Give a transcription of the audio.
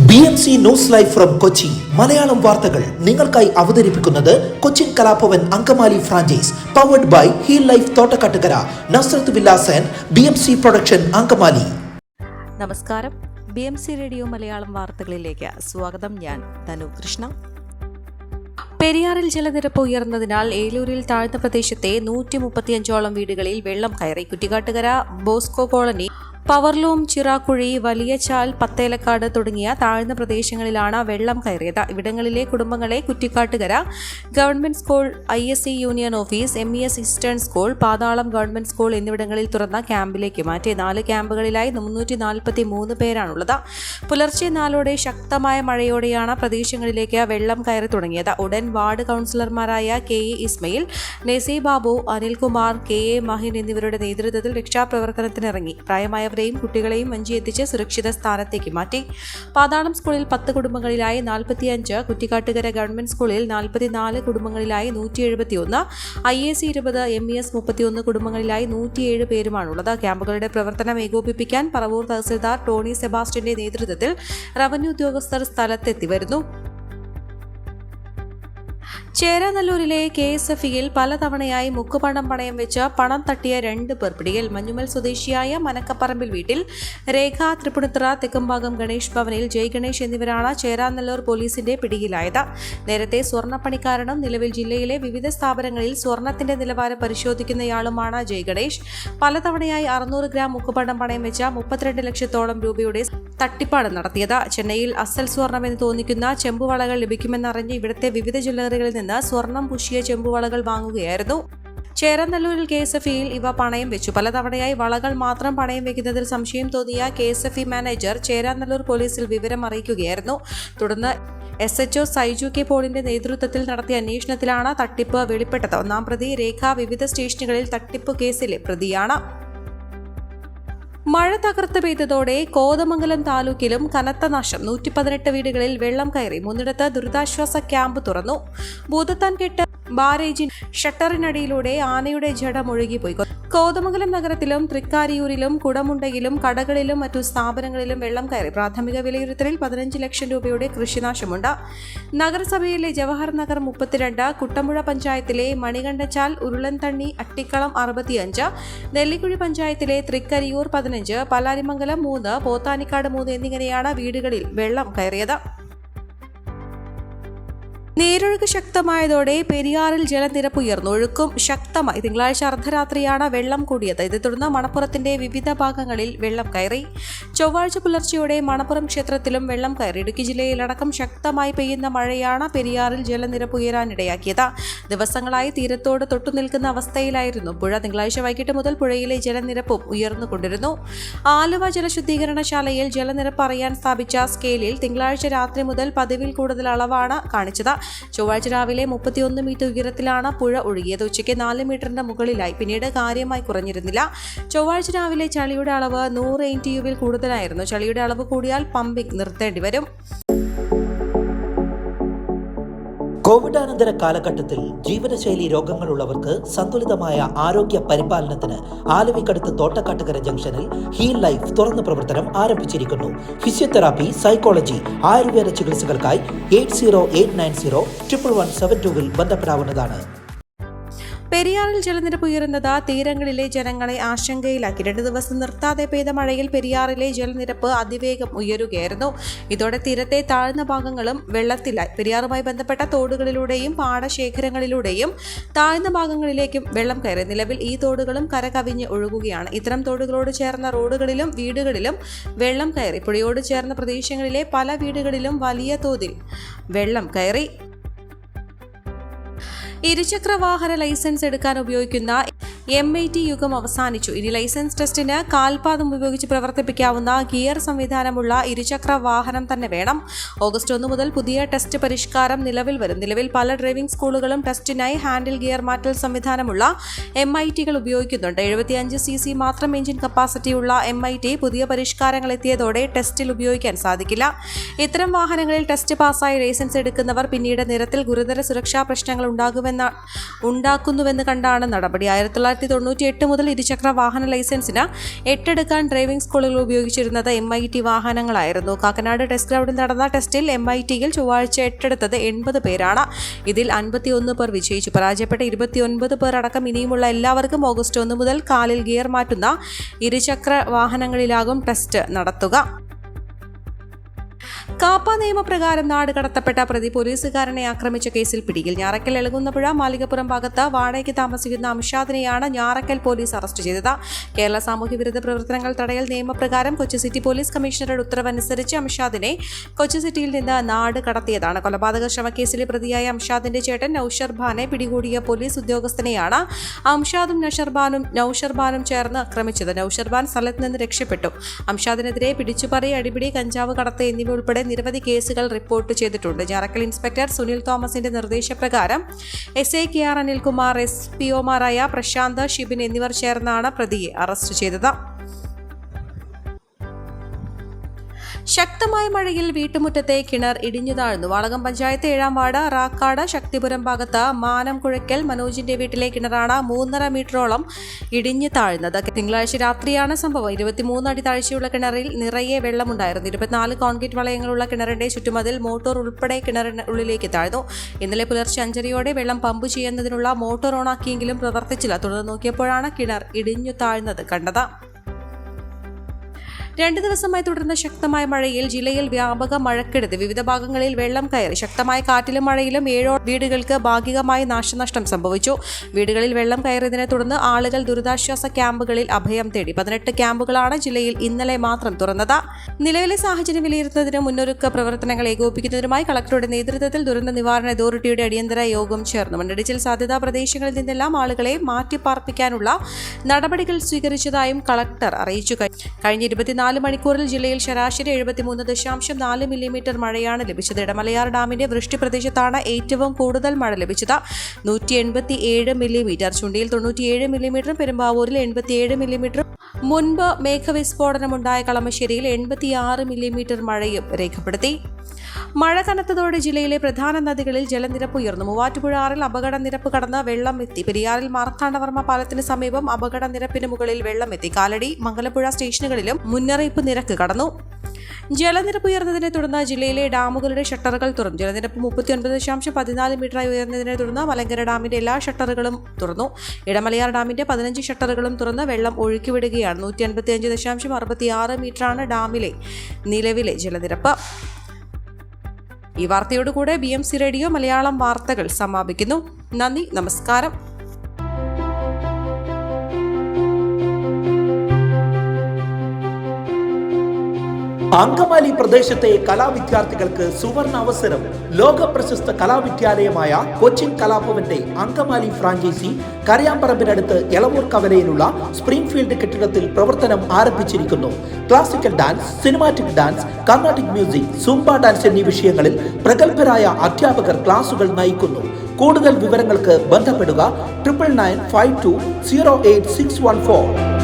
BMC news live from Kochi Malayalam വാർത്തകൾ നിങ്ങൾക്കായി അവതരിപ്പിക്കുന്നത് Cochin Kalabhavan Angamaly franchise powered by heal life Thottakkattukara Nasrath villas and BMC production Angamaly. നമസ്കാരം, BMC radio Malayalam വാർത്തകളിലേക്ക് സ്വാഗതം. ഞാൻ ധനു കൃഷ്ണ. പെരിയാറിൽ ജലനിരപ്പ് ഉയർന്നതിനാൽ ഏലൂരിൽ താഴ്ന്ന പ്രദേശത്തെ 135ഓളം വീടുകളിൽ വെള്ളം കയറി. Kuttikkattukara Bosco colony, powerloom, Chirakkuzhi, Valiyachal, Pathelakkad തുടങ്ങിയ താഴ്ന്ന പ്രദേശങ്ങളിലാണ് വെള്ളം കയറിയത്. ഇവിടങ്ങളിലെ കുടുംബങ്ങളെ Kuttikkattukara government school, ISC union office, MES eastern school, Pathalam government school എന്നിവിടങ്ങളിൽ തുറന്ന ക്യാമ്പിലേക്ക് മാറ്റി. 4 ക്യാമ്പുകളിലായി 343 പേരാണുള്ളത്. പുലർച്ചെ 4ഓടെ ശക്തമായ മഴയോടെയാണ് പ്രദേശങ്ങളിലേക്ക് വെള്ളം കയറി തുടങ്ങിയത്. ഉടൻ വാർഡ് കൗൺസിലർമാരായ KE ഇസ്മയിൽ, നെസി ബാബു, അനിൽകുമാർ, KA മഹിൻ എന്നിവരുടെ നേതൃത്വത്തിൽ രക്ഷാപ്രവർത്തനത്തിനിറങ്ങി. പ്രായമായവരെയും കുട്ടികളെയും വഞ്ചിയെത്തിച്ച് സുരക്ഷിത സ്ഥാനത്തേക്ക് മാറ്റി. പാതാളം സ്കൂളിൽ 10 കുടുംബങ്ങളിലായി 45, കുറ്റിക്കാട്ടുകര ഗവൺമെന്റ് സ്കൂളിൽ 44 കുടുംബങ്ങളിലായി 171, IAC 20, MES 31 കുടുംബങ്ങളിലായി 107 പേരുമാണുള്ളത്. ക്യാമ്പുകളുടെ പ്രവർത്തനം ഏകോപിപ്പിക്കാൻ പറവൂർ തഹസിൽദാർ ടോണി സെബാസ്റ്റ്യന്റെ നേതൃത്വത്തിൽ റവന്യൂ ഉദ്യോഗസ്ഥർ സ്ഥലത്തെത്തി വരുന്നു. ചേരാനല്ലൂരിലെ KSFEയിൽ പലതവണയായി മുക്കുപണം പണയം വെച്ച് പണം തട്ടിയ 2 പേർ പിടിയിൽ. മഞ്ഞുമൽ സ്വദേശിയായ മനക്കപ്പറമ്പിൽ വീട്ടിൽ രേഖ, തൃപ്പുണിത്തുറ തെക്കുംഭാഗം ഗണേഷ് ഭവനിൽ ജയ് ഗണേഷ് എന്നിവരാണ് ചേരാനല്ലൂർ പോലീസിന്റെ പിടിയിലായത്. നേരത്തെ സ്വർണ്ണപ്പണിക്കാരനും നിലവിൽ ജില്ലയിലെ വിവിധ സ്ഥാപനങ്ങളിൽ സ്വർണത്തിന്റെ നിലവാരം പരിശോധിക്കുന്നയാളുമാണ് ജയ് ഗണേഷ്. പലതവണയായി 600 ഗ്രാം മുക്കുപണം പണയം വെച്ച 32 ലക്ഷത്തോളം രൂപയുടെ തട്ടിപ്പാണ് നടത്തിയത്. ചെന്നൈയിൽ അസൽ സ്വർണമെന്ന് തോന്നിക്കുന്ന ചെമ്പുവളകൾ ലഭിക്കുമെന്നറിഞ്ഞ് ഇവിടുത്തെ വിവിധ ജ്വല്ലറികളിൽ നിന്ന് സ്വർണം പൂശിയ ചെമ്പുവളകൾ വാങ്ങുകയായിരുന്നു. ചേരാനല്ലൂരിൽ KSFEയിൽ ഇവ പണയം വെച്ചു. പലതവണയായി വളകൾ മാത്രം പണയം വെക്കുന്നതിൽ സംശയം തോന്നിയ KSFE മാനേജർ ചേരാനല്ലൂർ പോലീസിൽ വിവരം അറിയിക്കുകയായിരുന്നു. തുടർന്ന് SHO സൈജു K പോളിന്റെ നേതൃത്വത്തിൽ നടത്തിയ അന്വേഷണത്തിലാണ് തട്ടിപ്പ് വെളിപ്പെട്ടത്. 1-ാം പ്രതി രേഖ വിവിധ സ്റ്റേഷനുകളിൽ തട്ടിപ്പ് കേസിലെ പ്രതിയാണ്. മഴ തകർത്ത് പെയ്തതോടെ കോതമംഗലം താലൂക്കിലും കനത്ത നാശം. 118 വീടുകളിൽ വെള്ളം കയറി. 3ഇടത്ത് ദുരിതാശ്വാസ ക്യാമ്പ് തുറന്നു. ഭൂതത്താൻകെട്ട് ബാരേജിൻ ഷട്ടറിനടിയിലൂടെ ആനയുടെ ജഡം ഒഴുകിപ്പോയി. കോതമംഗലം നഗരത്തിലും തൃക്കാരിയൂരിലും കുടമുണ്ടയിലും കടകളിലും മറ്റു സ്ഥാപനങ്ങളിലും വെള്ളം കയറി. പ്രാഥമിക വിലയിരുത്തലിൽ 15 ലക്ഷം രൂപയുടെ കൃഷിനാശമുണ്ട്. നഗരസഭയിലെ ജവഹർ നഗർ 32, കുട്ടമ്പുഴ പഞ്ചായത്തിലെ മണികണ്ഠച്ചാൽ, ഉരുളൻതണ്ണി, അട്ടിക്കളം 65, നെല്ലിക്കുഴി പഞ്ചായത്തിലെ തൃക്കരിയൂർ 15, പലാരിമംഗലം 3, പോത്താനിക്കാട് 3 എന്നിങ്ങനെയാണ് വീടുകളിൽ വെള്ളം കയറിയത്. നീരൊഴുക്ക് ശക്തമായതോടെ പെരിയാറിൽ ജലനിരപ്പ് ഉയർന്നു. ഒഴുക്കും ശക്തമായി. തിങ്കളാഴ്ച അർദ്ധരാത്രിയാണ് വെള്ളം കൂടിയത്. ഇതേ തുടർന്ന് മണപ്പുറത്തിന്റെ വിവിധ ഭാഗങ്ങളിൽ വെള്ളം കയറി. ചൊവ്വാഴ്ച പുലർച്ചെയോടെ മണപ്പുറം ക്ഷേത്രത്തിലും വെള്ളം കയറി. ഇടുക്കി ജില്ലയിലടക്കം ശക്തമായി പെയ്യുന്ന മഴയാണ് പെരിയാറിൽ ജലനിരപ്പ് ഉയരാനിടയാക്കിയത്. ദിവസങ്ങളായി തീരത്തോട് തൊട്ടുനിൽക്കുന്ന അവസ്ഥയിലായിരുന്നു പുഴ. തിങ്കളാഴ്ച വൈകിട്ട് മുതൽ പുഴയിലെ ജലനിരപ്പും ഉയർന്നുകൊണ്ടിരുന്നു. ആലുവ ജലശുദ്ധീകരണശാലയിൽ ജലനിരപ്പ് അറിയാൻ സ്ഥാപിച്ച സ്കെയിലിൽ തിങ്കളാഴ്ച രാത്രി മുതൽ പതിവിൽ കൂടുതൽ അളവാണ് കാണിച്ചത്. ചൊവ്വാഴ്ച രാവിലെ 31 മീറ്റർ ഉയരത്തിലാണ് പുഴ ഒഴുകിയത്. ഉച്ചയ്ക്ക് 4 മീറ്ററിന് മുകളിലായി. പിന്നീട് കാര്യമായി കുറഞ്ഞിരുന്നില്ല. ചൊവ്വാഴ്ച രാവിലെ ചളിയുടെ അളവ് 100 NTUവിൽ കൂടുതലായിരുന്നു. ചളിയുടെ അളവ് കൂടിയാൽ പമ്പിംഗ് നിർത്തേണ്ടി വരും. കോവിഡാനന്തര കാലഘട്ടത്തിൽ ജീവിതശൈലി രോഗങ്ങളുള്ളവർക്ക് സന്തുലിതമായ ആരോഗ്യ പരിപാലനത്തിന് ആലുവയ്ക്കടുത്ത് തോട്ടക്കാട്ടുകര ജംഗ്ഷനിൽ ഹീൽ ലൈഫ് തുറന്ന പ്രവർത്തനം ആരംഭിച്ചിരിക്കുന്നു. ഫിസിയോതെറാപ്പി, സൈക്കോളജി, ആയുർവേദ ചികിത്സകൾക്കായി 8089011772 ബന്ധപ്പെടാവുന്നതാണ്. പെരിയാറിൽ ജലനിരപ്പ് ഉയരുന്നത് തീരങ്ങളിലെ ജനങ്ങളെ ആശങ്കയിലാക്കി. 2 ദിവസം നിർത്താതെ പെയ്ത മഴയിൽ പെരിയാറിലെ ജലനിരപ്പ് അതിവേഗം ഉയരുകയായിരുന്നു. ഇതോടെ തീരത്തെ താഴ്ന്ന ഭാഗങ്ങളും വെള്ളത്തിലായി. പെരിയാറുമായി ബന്ധപ്പെട്ട തോടുകളിലൂടെയും പാടശേഖരങ്ങളിലൂടെയും താഴ്ന്ന ഭാഗങ്ങളിലേക്കും വെള്ളം കയറി. നിലവിൽ ഈ തോടുകളും കരകവിഞ്ഞ് ഒഴുകുകയാണ്. ഇത്തരം തോടുകളോട് ചേർന്ന റോഡുകളിലും വീടുകളിലും വെള്ളം കയറി. പുഴയോട് ചേർന്ന പ്രദേശങ്ങളിലെ പല വീടുകളിലും വലിയ തോതിൽ വെള്ളം കയറി. ഇരുചക്ര വാഹന ലൈസൻസ് എടുക്കാൻ ഉപയോഗിക്കുന്ന M80 യുഗം അവസാനിച്ചു. ഇനി ലൈസൻസ് ടെസ്റ്റിന് കാൽപാദം ഉപയോഗിച്ച് പ്രവർത്തിപ്പിക്കാവുന്ന ഗിയർ സംവിധാനമുള്ള ഇരുചക്ര വാഹനം തന്നെ വേണം. ഓഗസ്റ്റ് 1 മുതൽ പുതിയ ടെസ്റ്റ് പരിഷ്കാരം നിലവിൽ വരും. നിലവിൽ പല ഡ്രൈവിംഗ് സ്കൂളുകളും ടെസ്റ്റിനായി ഹാൻഡിൽ ഗിയർ മാറ്റൽ സംവിധാനമുള്ള MITകൾ ഉപയോഗിക്കുന്നുണ്ട്. 75 cc മാത്രം എഞ്ചിൻ കപ്പാസിറ്റിയുള്ള MIT പുതിയ പരിഷ്കാരങ്ങൾ എത്തിയതോടെ ടെസ്റ്റിൽ ഉപയോഗിക്കാൻ സാധിക്കില്ല. ഇത്തരം വാഹനങ്ങളിൽ ടെസ്റ്റ് പാസ്സായി ലൈസൻസ് എടുക്കുന്നവർ പിന്നീട് നിരത്തിൽ ഗുരുതര സുരക്ഷാ പ്രശ്നങ്ങൾ ഉണ്ടാക്കുന്നുവെന്ന് കണ്ടാണ് നടപടി. 1998 മുതൽ ഇരുചക്ര വാഹന ലൈസൻസിന് 8 എടുക്കാൻ ഡ്രൈവിംഗ് സ്കൂളുകൾ ഉപയോഗിച്ചിരുന്നത് MIT വാഹനങ്ങളായിരുന്നു. കാക്കനാട് ടെസ്റ്റ് ഗ്രൗണ്ടിൽ നടന്ന ടെസ്റ്റിൽ MITയിൽ ചൊവ്വാഴ്ച 8 എടുത്തത് 80 പേരാണ്. ഇതിൽ 51 പേർ വിജയിച്ചു. പരാജയപ്പെട്ട 29 പേർ അടക്കം ഇനിയുമുള്ള എല്ലാവർക്കും ഓഗസ്റ്റ് 1 മുതൽ കാലിൽ ഗിയർ മാറ്റുന്ന ഇരുചക്ര വാഹനങ്ങളിലാകും ടെസ്റ്റ് നടത്തുക. കാപ്പ നിയമപ്രകാരം നാട് കടത്തപ്പെട്ട പ്രതി പോലീസുകാരനെ ആക്രമിച്ച കേസിൽ പിടിയിൽ. ഞാറക്കൽ എളകുന്നപ്പുഴ മാളികപ്പുറം ഭാഗത്ത് വാടകയ്ക്ക് താമസിക്കുന്ന അംഷാദിനെയാണ് ഞാറക്കൽ പോലീസ് അറസ്റ്റ് ചെയ്തത്. കേരള സാമൂഹ്യവിരുദ്ധ പ്രവർത്തനങ്ങൾ തടയൽ നിയമപ്രകാരം കൊച്ചി സിറ്റി പോലീസ് കമ്മീഷണറുടെ ഉത്തരവനുസരിച്ച് അംഷാദിനെ കൊച്ചി സിറ്റിയിൽ നിന്ന് നാട് കടത്തിയതാണ്. കൊലപാതക ശ്രമക്കേസിലെ പ്രതിയായ അംഷാദിന്റെ ചേട്ടൻ നൌഷർബാനെ പിടികൂടിയ പോലീസ് ഉദ്യോഗസ്ഥനെയാണ് അംഷാദും നൌഷർബാനും ചേർന്ന് ആക്രമിച്ചത്. നൌഷർബാൻ സ്ഥലത്ത് നിന്ന് രക്ഷപ്പെട്ടു. അംഷാദിനെതിരെ പിടിച്ചുപറി, അടിപിടി, കഞ്ചാവ് കടത്ത് എന്നിവ ഉൾപ്പെടെ നിരവധി കേസുകൾ റിപ്പോർട്ട് ചെയ്തിട്ടുണ്ട്. ഞാറക്കൽ ഇൻസ്പെക്ടർ സുനിൽ തോമസിന്റെ നിർദ്ദേശപ്രകാരം SI KR അനിൽകുമാർ, SPOമാരായ പ്രശാന്ത്, ഷിബിൻ എന്നിവർ ചേർന്നാണ് പ്രതിയെ അറസ്റ്റ് ചെയ്തത്. ശക്തമായ മഴയിൽ വീട്ടുമുറ്റത്തെ കിണർ ഇടിഞ്ഞു താഴ്ന്നു. വാളകം പഞ്ചായത്ത് 7-ാം വാർഡ് റാക്കാട് ശക്തിപുരം ഭാഗത്ത് മാനം കുഴയ്ക്കൽ മനോജിന്റെ വീട്ടിലെ കിണറാണ് 3.5 മീറ്ററോളം ഇടിഞ്ഞു താഴ്ന്നത്. തിങ്കളാഴ്ച രാത്രിയാണ് സംഭവം. 23 അടി താഴ്ചയുള്ള കിണറിൽ നിറയെ വെള്ളമുണ്ടായിരുന്നു. 24 കോൺക്രീറ്റ് വളയങ്ങളുള്ള കിണറിന്റെ ചുറ്റുമതിൽ മോട്ടോർ ഉൾപ്പെടെ കിണറിനുള്ളിലേക്ക് താഴ്ന്നു. ഇന്നലെ പുലർച്ചെ 5:30യോടെ വെള്ളം പമ്പ് ചെയ്യുന്നതിനുള്ള മോട്ടോർ ഓണാക്കിയെങ്കിലും പ്രവർത്തിച്ചില്ല. തുടർന്ന് നോക്കിയപ്പോഴാണ് കിണർ ഇടിഞ്ഞു താഴ്ന്നത് കണ്ടത്. 2 ദിവസമായി തുടർന്ന ശക്തമായ മഴയിൽ ജില്ലയിൽ വ്യാപക മഴക്കെടുതി. വിവിധ ഭാഗങ്ങളിൽ വെള്ളം കയറി. ശക്തമായ കാറ്റിലും മഴയിലും 7 വീടുകൾക്ക് ഭാഗികമായി നാശനഷ്ടം സംഭവിച്ചു. വീടുകളിൽ വെള്ളം കയറിയതിനെ തുടർന്ന് ആളുകൾ ദുരിതാശ്വാസ ക്യാമ്പുകളിൽ അഭയം തേടി. 18 ക്യാമ്പുകളാണ് ജില്ലയിൽ ഇന്നലെ മാത്രം തുറന്നത്. നിലവിലെ സാഹചര്യം വിലയിരുത്തുന്നതിനും മുന്നൊരുക്ക പ്രവർത്തനങ്ങൾ ഏകോപിപ്പിക്കുന്നതിനുമായി കളക്ടറുടെ നേതൃത്വത്തിൽ ദുരന്ത നിവാരണ അതോറിറ്റിയുടെ അടിയന്തര യോഗം ചേർന്നു. മണ്ണിടിച്ചിൽ സാധ്യതാ പ്രദേശങ്ങളിൽ നിന്നെല്ലാം ആളുകളെ മാറ്റിപ്പാർപ്പിക്കാനുള്ള നടപടികൾ സ്വീകരിച്ചതായും കളക്ടർ അറിയിച്ചു. കഴിഞ്ഞ 24 മണിക്കൂറിൽ ജില്ലയിൽ ശരാശരി 73.4 മില്ലിമീറ്റർ മഴയാണ് ലഭിച്ചത്. ഇടമലയാർ ഡാമിന്റെ വൃഷ്ടി പ്രദേശത്താണ് ഏറ്റവും കൂടുതൽ മഴ ലഭിച്ചത്. 187 മില്ലിമീറ്റർ. ചുണ്ടിയിൽ 97 മില്ലിമീറ്ററും പെരുമ്പാവൂരിൽ 87 മില്ലിമീറ്ററും മുൻപ് മേഘവിസ്ഫോടനമുണ്ടായ കളമശ്ശേരിയിൽ 86 മില്ലിമീറ്റർ മഴയും രേഖപ്പെടുത്തി. മഴ കനത്തതോടെ ജില്ലയിലെ പ്രധാന നദികളിൽ ജലനിരപ്പ് ഉയർന്നു. മൂവാറ്റുപുഴ ആറിൽ അപകട നിരപ്പ് കടന്ന് വെള്ളം എത്തി. പെരിയാറിൽ മാർത്താണ്ഡവർമ്മ പാലത്തിന് സമീപം അപകട നിരപ്പിന് മുകളിൽ വെള്ളം എത്തി. കാലടി, മംഗലപ്പുഴ സ്റ്റേഷനുകളിലും മുന്നറിയിപ്പ് നിരക്ക് കടന്നു. ജലനിരപ്പ് ഉയർന്നതിനെ തുടർന്ന് ജില്ലയിലെ ഡാമുകളുടെ ഷട്ടറുകൾ തുറന്നു. ജലനിരപ്പ് 39.14 മീറ്ററായി ഉയർന്നതിനെ തുടർന്ന് മലങ്കര ഡാമിന്റെ എല്ലാ ഷട്ടറുകളും തുറന്നു. ഇടമലയാർ ഡാമിന്റെ 15 ഷട്ടറുകളും തുറന്ന് വെള്ളം ഒഴുക്കിവിടുകയാണ്. 155.66 മീറ്ററാണ് ഡാമിലെ നിലവിലെ ജലനിരപ്പ്. ഈ വാർത്തയോടുകൂടെ BMC റേഡിയോ മലയാളം വാർത്തകൾ സമാപിക്കുന്നു. നന്ദി, നമസ്കാരം. അങ്കമാലി പ്രദേശത്തെ കലാവിദ്യാർത്ഥികൾക്ക് സുവർണ അവസരം. ലോക പ്രശസ്ത കലാവിദ്യാലയമായ കൊച്ചിൻ കലാഭവന്റെ അങ്കമാലി ഫ്രാഞ്ചൈസി കരയാമ്പറമ്പിനടുത്ത് എളവൂർ കവലയിലുള്ള സ്പ്രിംഗ്ഫീൽഡ് കെട്ടിടത്തിൽ പ്രവർത്തനം ആരംഭിച്ചിരിക്കുന്നു. Classical dance, cinematic dance, Carnatic music, Zumba dance എന്നീ വിഷയങ്ങളിൽ പ്രഗത്ഭരായ അധ്യാപകർ ക്ലാസുകൾ നയിക്കുന്നു. കൂടുതൽ വിവരങ്ങൾക്ക് ബന്ധപ്പെടുക 9995208614.